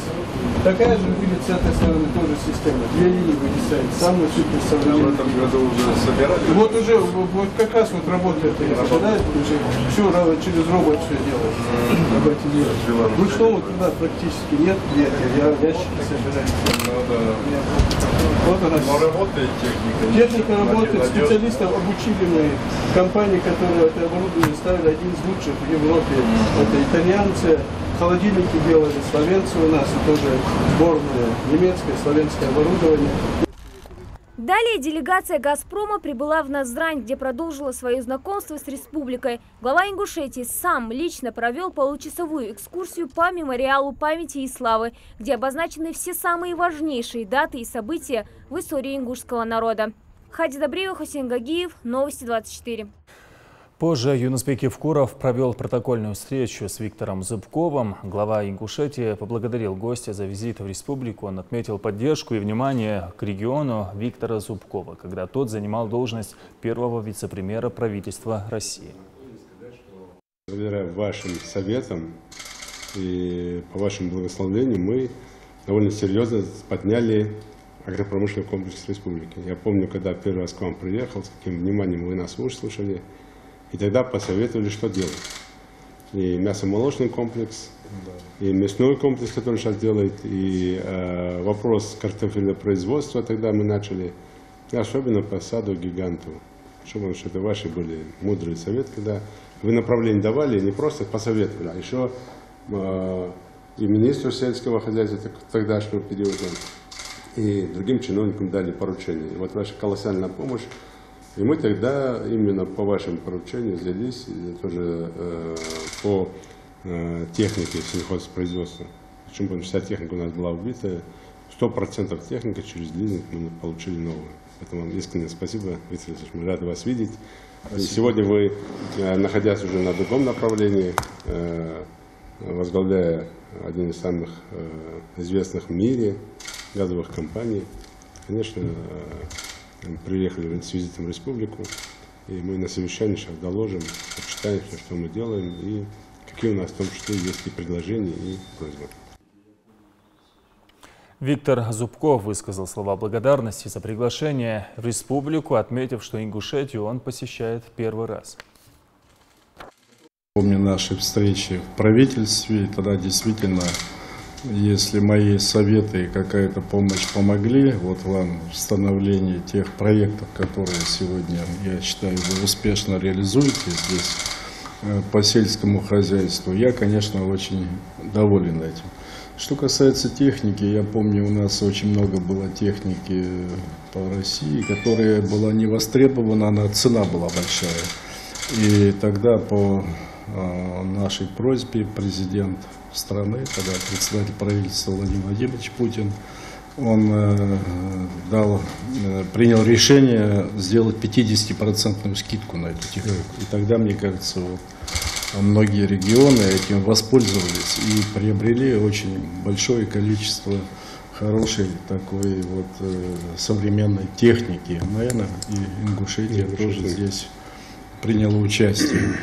Такая же будет с этой стороны тоже система. 2 линии вынесает, самый супер современный. В этом году уже собирали? Вот уже, вот как раз вот работает, собирает уже, все через робот все делает. Роботизирует. Ручного туда практически нет, ящики собирают. Вот она. Но работает техника? Техника работает, специалистов обучили мы. Компании, которые это оборудование ставили, один из лучших в Европе. Это итальянцы, холодильники делали, словенцы у нас, и тоже сборное немецкое, славянское оборудование. Далее делегация «Газпрома» прибыла в Назрань, где продолжила свое знакомство с республикой. Глава Ингушетии сам лично провел получасовую экскурсию по мемориалу памяти и славы, где обозначены все самые важнейшие даты и события в истории ингушского народа. Хади Добреева, Хусейн Гагиев, Новости 24. Позже Юнусбек Евкуров провел протокольную встречу с Виктором Зубковым. Глава Ингушетии поблагодарил гостя за визит в республику. Он отметил поддержку и внимание к региону Виктора Зубкова, когда тот занимал должность первого вице-премьера правительства России. Благодаря вашим советам и по вашему благословению мы довольно серьезно подняли агропромышленный комплекс республики. Я помню, когда первый раз к вам приехал, с каким вниманием вы нас выслушали. И тогда посоветовали, что делать. И мясомолочный комплекс, и мясной комплекс, который сейчас делает, и вопрос картофелопроизводства тогда мы начали. И особенно по саду «Гиганту». Потому что это ваши были мудрые советы, когда вы направление давали, не просто посоветовали, а еще и министру сельского хозяйства тогдашнего периода, и другим чиновникам дали поручение. И вот ваша колоссальная помощь. И мы тогда именно по вашему поручению взялись тоже по технике сельхозпроизводства. Причем, потому что вся техника у нас была убита, 100% техники через лизинг мы получили новую. Поэтому вам искренне спасибо, Виктор Алексеевич, мы рады вас видеть. И сегодня вы, находясь уже на другом направлении, возглавляя один из самых известных в мире газовых компаний, конечно, приехали с визитом в республику, и мы на совещании сейчас доложим, почитаем все, что мы делаем, и какие у нас в том числе есть и предложения, и просьбы. Виктор Зубков высказал слова благодарности за приглашение в республику, отметив, что Ингушетию он посещает в первый раз. Помню наши встречи в правительстве, тогда действительно, если мои советы и какая-то помощь помогли, вот вам в становлении тех проектов, которые сегодня, я считаю, вы успешно реализуете здесь по сельскому хозяйству, я, конечно, очень доволен этим. Что касается техники, я помню, у нас очень много было техники по России, которая была не востребована, она цена была большая. И тогда по нашей просьбе президент страны, тогда председатель правительства Владимир Владимирович Путин, он принял решение сделать 50% скидку на эту технику. И тогда, мне кажется, вот, многие регионы этим воспользовались и приобрели очень большое количество хорошей такой вот современной техники. Наверное, и Ингушетия тоже здесь приняла участие.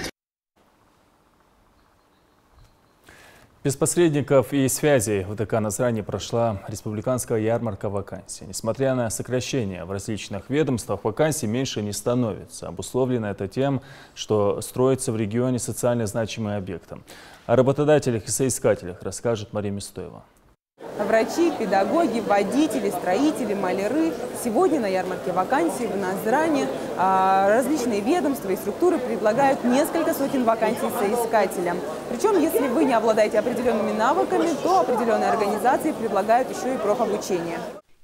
Без посредников и связей в ВТК Назрани прошла республиканская ярмарка вакансий. Несмотря на сокращение в различных ведомствах, вакансий меньше не становится. Обусловлено это тем, что строятся в регионе социально значимые объекты. О работодателях и соискателях расскажет Мария Мистоева. Врачи, педагоги, водители, строители, маляры. Сегодня на ярмарке вакансий в Назрани различные ведомства и структуры предлагают несколько сотен вакансий соискателям. Причем, если вы не обладаете определенными навыками, то определенные организации предлагают еще и профобучение.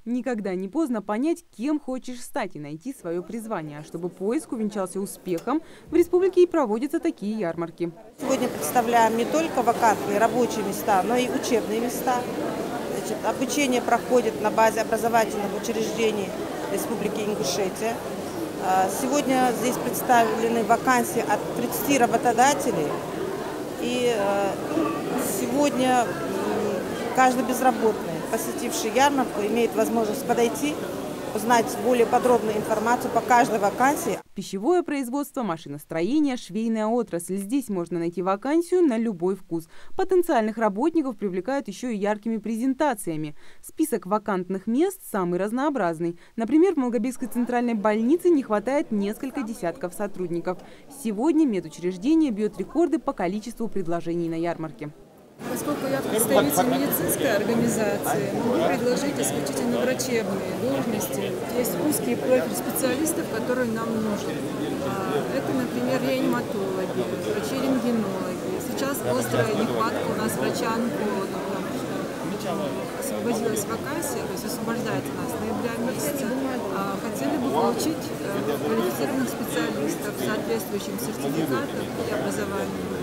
Никогда не поздно понять, кем хочешь стать и найти свое призвание. Чтобы поиск увенчался успехом, в республике и проводятся такие ярмарки. Сегодня представляем не только вакантные рабочие места, но и учебные места. Значит, обучение проходит на базе образовательных учреждений Республики Ингушетия. Сегодня здесь представлены вакансии от 30 работодателей. И сегодня каждый безработный, посетивший ярмарку, имеет возможность подойти, узнать более подробную информацию по каждой вакансии. Пищевое производство, машиностроение, швейная отрасль. Здесь можно найти вакансию на любой вкус. Потенциальных работников привлекают еще и яркими презентациями. Список вакантных мест самый разнообразный. Например, в Малгобекской центральной больнице не хватает несколько десятков сотрудников. Сегодня медучреждение бьет рекорды по количеству предложений на ярмарке. Поскольку я представитель медицинской организации, могу предложить исключительно врачебные должности. Есть узкий профиль специалистов, которые нам нужны. Это, например, реаниматологи, врачи-рентгенологи. Сейчас острая нехватка у нас врача-онколога, потому что освободилась вакансия, то есть освобождается у нас с ноября месяца. Хотели бы получить квалифицированных специалистов с соответствующим сертификатом и образованием.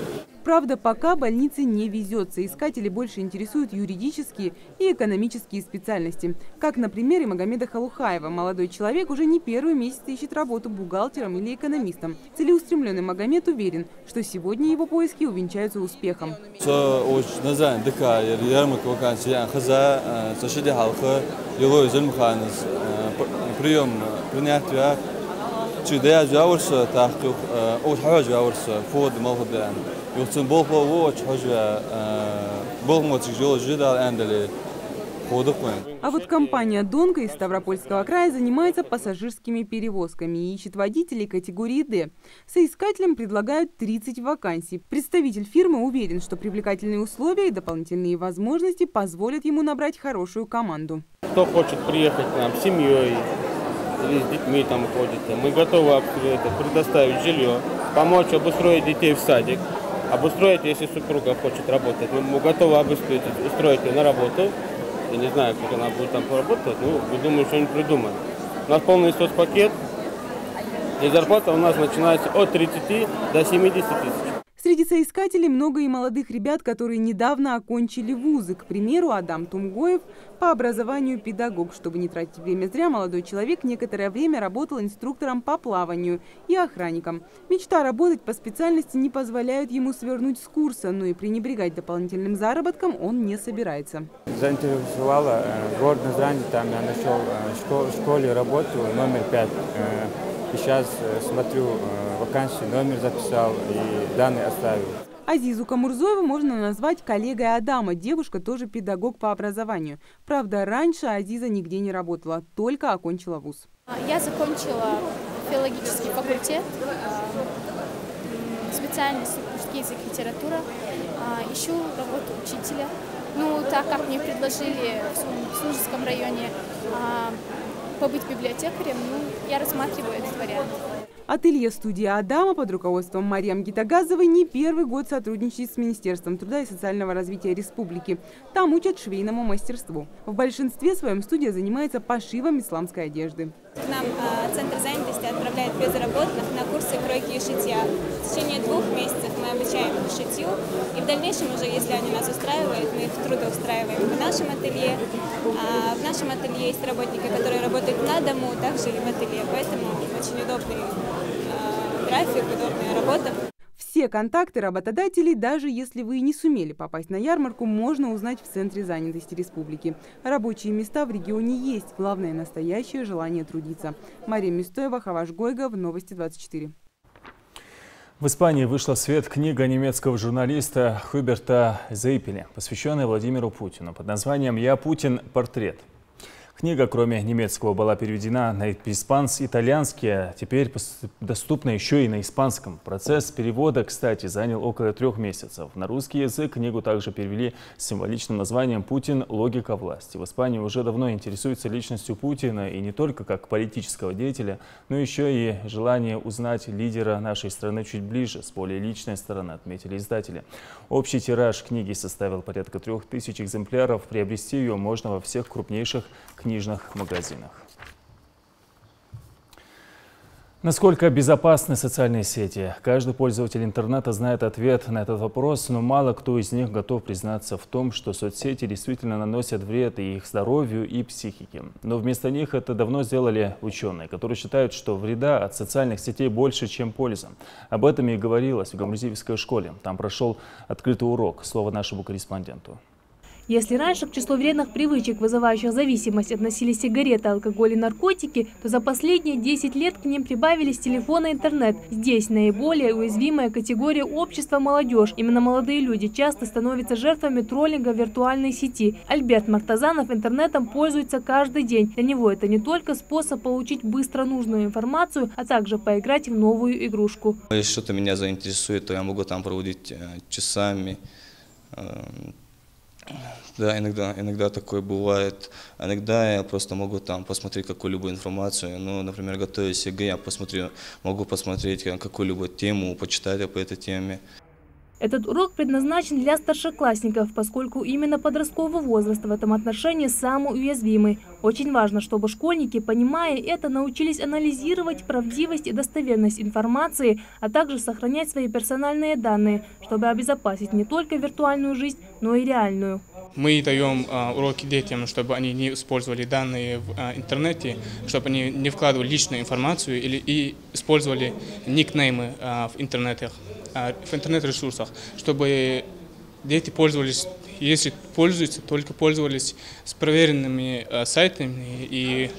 Правда, пока больнице не везет. Соискатели больше интересуют юридические и экономические специальности. Как на примере Магомеда Халухаева. Молодой человек уже не первый месяц ищет работу бухгалтером или экономистом. Целеустремленный Магомед уверен, что сегодня его поиски увенчаются успехом. А вот компания «Донка» из Ставропольского края занимается пассажирскими перевозками и ищет водителей категории «Д». Соискателям предлагают 30 вакансий. Представитель фирмы уверен, что привлекательные условия и дополнительные возможности позволят ему набрать хорошую команду. Кто хочет приехать к нам с семьей или с детьми там ходит, мы готовы предоставить жилье, помочь обустроить детей в садик. Обустроить, если супруга хочет работать, мы готовы устроить ее на работу Я не знаю, как она будет там поработать, но я думаю, что-нибудь придумаем. У нас полный соцпакет, и зарплата у нас начинается от 30 до 70 тысяч. Среди соискателей много и молодых ребят, которые недавно окончили вузы. К примеру, Адам Тумгоев по образованию педагог. Чтобы не тратить время зря, молодой человек некоторое время работал инструктором по плаванию и охранником. Мечта работать по специальности не позволяет ему свернуть с курса, но и пренебрегать дополнительным заработком он не собирается. Заинтересовало город Назрань, там я нашел в школе работу номер 5. И сейчас смотрю вакансию, номер записал и данные оставил. Азизу Камурзоеву можно назвать коллегой Адама. Девушка тоже педагог по образованию. Правда, раньше Азиза нигде не работала, только окончила вуз. Я закончила филологический факультет, специальность русский язык и литература. Ищу работу учителя. Ну, так как мне предложили в Служеском районе побыть библиотекарем, я рассматриваю этот вариант. Ателье-студия Адама под руководством Марьям Гитагазовой не первый год сотрудничает с Министерством труда и социального развития республики. Там учат швейному мастерству. В большинстве своем студия занимается пошивом исламской одежды. К нам Центр занятости отправляет безработных на курсы кройки и шитья. В течение 2 месяцев мы обучаем шитью, и в дальнейшем уже, если они нас устраивают, мы их трудоустраиваем в нашем ателье. В нашем ателье есть работники, которые работают на дому, также и в ателье, поэтому очень удобный график, удобная работа. Все контакты работодателей, даже если вы не сумели попасть на ярмарку, можно узнать в Центре занятости республики. Рабочие места в регионе есть. Главное – настоящее желание трудиться. Мария Мистоева, Хаваш Гойгов, Новости 24. В Испании вышла в свет книга немецкого журналиста Хуберта Зейпеля, посвященная Владимиру Путину под названием «Я Путин. Портрет». Книга, кроме немецкого, была переведена на испанский, итальянский, а теперь доступна еще и на испанском. Процесс перевода, кстати, занял около 3 месяцев. На русский язык книгу также перевели с символичным названием «Путин. Логика власти». В Испании уже давно интересуются личностью Путина, и не только как политического деятеля, но еще и желание узнать лидера нашей страны чуть ближе, с более личной стороны, отметили издатели. Общий тираж книги составил порядка 3000 экземпляров. Приобрести ее можно во всех крупнейших книжных магазинах. Насколько безопасны социальные сети? Каждый пользователь интернета знает ответ на этот вопрос, но мало кто из них готов признаться в том, что соцсети действительно наносят вред и их здоровью, и психике. Но вместо них это давно сделали ученые, которые считают, что вреда от социальных сетей больше, чем польза. Об этом и говорилось в Гамрузиевской школе. Там прошел открытый урок. Слово нашему корреспонденту. Если раньше к числу вредных привычек, вызывающих зависимость, относились сигареты, алкоголь и наркотики, то за последние 10 лет к ним прибавились телефон и интернет. Здесь наиболее уязвимая категория общества – молодежь. Именно молодые люди часто становятся жертвами троллинга в виртуальной сети. Альберт Мартазанов интернетом пользуется каждый день. Для него это не только способ получить быстро нужную информацию, а также поиграть в новую игрушку. Если что-то меня заинтересует, то я могу там проводить часами. Да, иногда такое бывает. Иногда я просто могу там посмотреть какую-либо информацию. Ну, например, готовясь к ЕГЭ, я могу посмотреть какую-либо тему, почитать по этой теме. Этот урок предназначен для старшеклассников, поскольку именно подростковый возраст в этом отношении самый уязвимый. Очень важно, чтобы школьники, понимая это, научились анализировать правдивость и достоверность информации, а также сохранять свои персональные данные, чтобы обезопасить не только виртуальную жизнь, но и реальную. Мы даем уроки детям, чтобы они не использовали данные в интернете, чтобы они не вкладывали личную информацию и использовали никнеймы в интернет-ресурсах, чтобы дети пользовались, если пользуются, только пользовались с проверенными сайтами и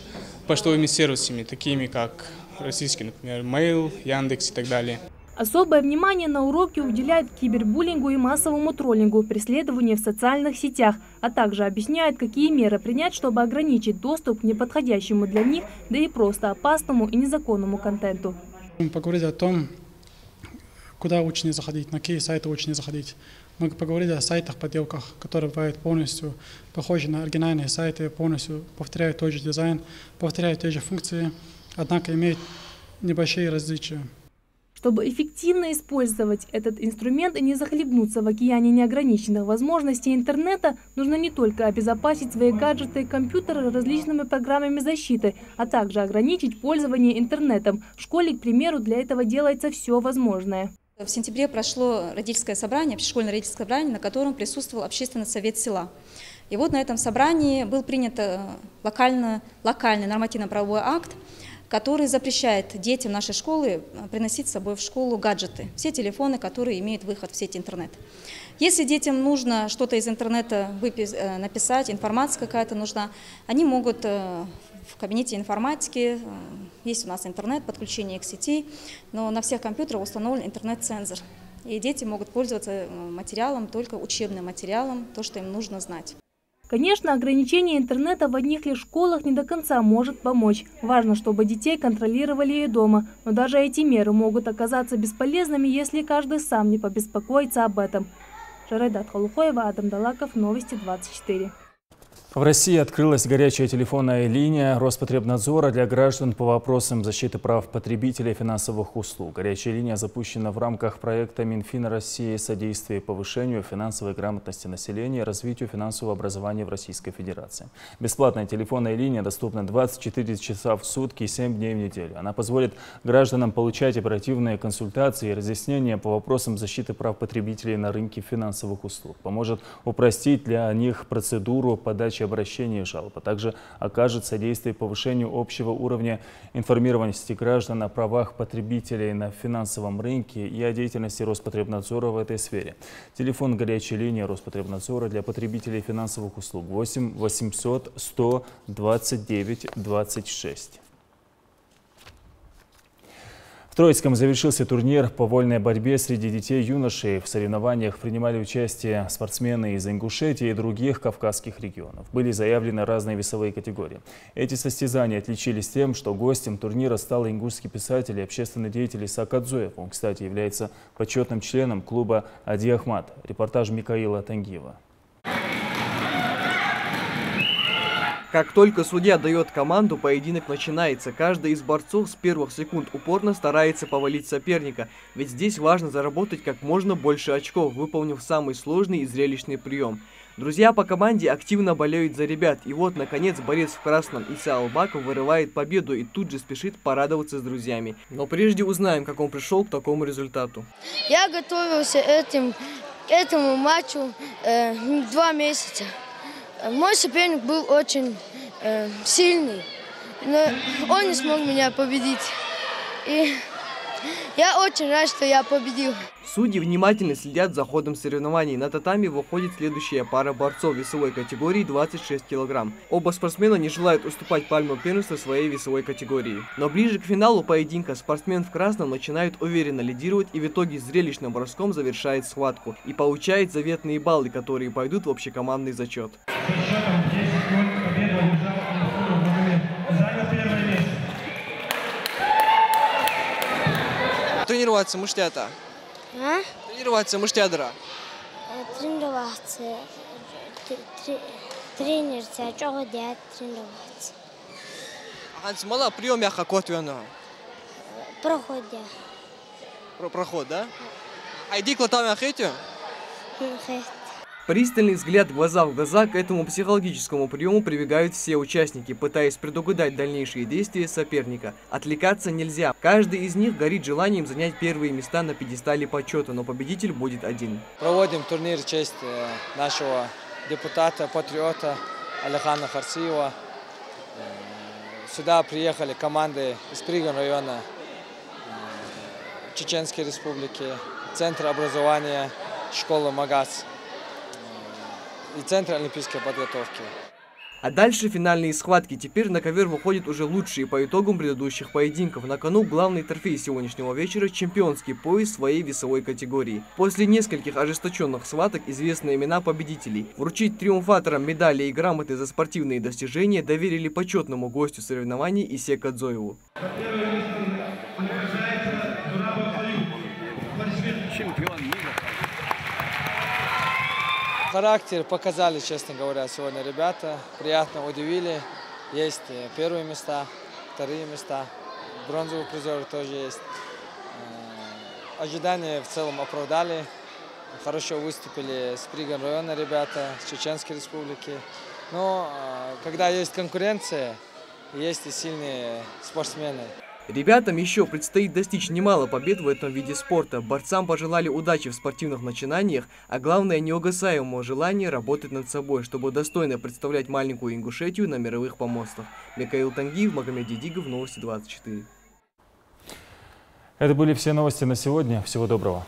почтовыми сервисами, такими как российские, например, Mail, Яндекс и так далее. Особое внимание на уроке уделяют кибербуллингу и массовому троллингу, преследованию в социальных сетях, а также объясняют, какие меры принять, чтобы ограничить доступ к неподходящему для них, да и просто опасному и незаконному контенту. Поговорить о том, куда лучше не заходить, на какие сайты лучше не заходить. Мы поговорили о сайтах-подделках, которые бывают полностью похожи на оригинальные сайты, полностью повторяют тот же дизайн, повторяют те же функции, однако имеют небольшие различия. Чтобы эффективно использовать этот инструмент и не захлебнуться в океане неограниченных возможностей интернета, нужно не только обезопасить свои гаджеты и компьютеры различными программами защиты, а также ограничить пользование интернетом. В школе, к примеру, для этого делается все возможное. В сентябре прошло родительское собрание, общешкольное родительское собрание, на котором присутствовал общественный совет села. И вот на этом собрании был принят локальный нормативно-правовой акт, который запрещает детям нашей школы приносить с собой в школу гаджеты, все телефоны, которые имеют выход в сеть интернет. Если детям нужно что-то из интернета написать, информация какая-то нужна, они могут в кабинете информатики, есть у нас интернет, подключение к сети, но на всех компьютерах установлен интернет-цензор. И дети могут пользоваться материалом, только учебным материалом, то, что им нужно знать. Конечно, ограничение интернета в одних лишь школах не до конца может помочь. Важно, чтобы детей контролировали и дома. Но даже эти меры могут оказаться бесполезными, если каждый сам не побеспокоится об этом. Жарайдат Халухоева, Адам Далаков, Новости 24. В России открылась горячая телефонная линия Роспотребнадзора для граждан по вопросам защиты прав потребителей финансовых услуг. Горячая линия запущена в рамках проекта Минфина России «Содействие повышению финансовой грамотности населения и развитию финансового образования в Российской Федерации». Бесплатная телефонная линия доступна 24 часа в сутки и 7 дней в неделю. Она позволит гражданам получать оперативные консультации и разъяснения по вопросам защиты прав потребителей на рынке финансовых услуг. Поможет упростить для них процедуру подачи обращений и жалоб, а также окажет содействие повышению общего уровня информированности граждан о правах потребителей на финансовом рынке и о деятельности Роспотребнадзора в этой сфере. Телефон горячей линии Роспотребнадзора для потребителей финансовых услуг 8 800 100 29 26. В Троицком завершился турнир по вольной борьбе среди детей и юношей. В соревнованиях принимали участие спортсмены из Ингушетии и других кавказских регионов. Были заявлены разные весовые категории. Эти состязания отличились тем, что гостем турнира стал ингушский писатель и общественный деятель Исаак Адзоев. Он, кстати, является почетным членом клуба Ади Ахмат. Репортаж Микаила Тангиева. Как только судья дает команду, поединок начинается. Каждый из борцов с первых секунд упорно старается повалить соперника, ведь здесь важно заработать как можно больше очков, выполнив самый сложный и зрелищный прием. Друзья по команде активно болеют за ребят, и вот, наконец, борец в красном Иса Албаков вырывает победу и тут же спешит порадоваться с друзьями. Но прежде узнаем, как он пришел к такому результату. Я готовился этому матчу 2 месяца. Мой соперник был очень сильный, но он не смог меня победить. И я очень рад, что я победил. Судьи внимательно следят за ходом соревнований. На татами выходит следующая пара борцов весовой категории 26 килограмм. Оба спортсмена не желают уступать пальму первенства своей весовой категории. Но ближе к финалу поединка спортсмен в красном начинает уверенно лидировать и в итоге зрелищным броском завершает схватку и получает заветные баллы, которые пойдут в общекомандный зачет. Тренироваться мыштята. А? Тренироваться мыштядра. Тренироваться. Тренерся, чего делать тренироваться. А мало прием я хакот вена. Проход. Проход, да? А иди клатам я хейтю? Пристальный взгляд глаза в глаза к этому психологическому приему прибегают все участники, пытаясь предугадать дальнейшие действия соперника. Отвлекаться нельзя. Каждый из них горит желанием занять первые места на пьедестале почета, но победитель будет один. Проводим турнир в честь нашего депутата, патриота Алихана Харсиева. Сюда приехали команды из Пригон района, Чеченской Республики, Центр образования, школа МАГАС и Центр олимпийской подготовки. А дальше финальные схватки. Теперь на ковер выходят уже лучшие по итогам предыдущих поединков. На кону главный трофей сегодняшнего вечера – чемпионский пояс своей весовой категории. После нескольких ожесточенных схваток известны имена победителей. Вручить триумфаторам медали и грамоты за спортивные достижения доверили почетному гостю соревнований Исааку Адзоеву. Характер показали, честно говоря, сегодня ребята. Приятно удивили. Есть первые места, вторые места. Бронзовый призер тоже есть. ожидания в целом оправдали. Хорошо выступили с Пригон района ребята, с Чеченской республики. Но когда есть конкуренция, есть и сильные спортсмены. Ребятам еще предстоит достичь немало побед в этом виде спорта. Борцам пожелали удачи в спортивных начинаниях, а главное неугасаемого желания работать над собой, чтобы достойно представлять маленькую Ингушетию на мировых помостах. Микаил Тангиев, Магомед Дидигов, Новости 24. Это были все новости на сегодня. Всего доброго.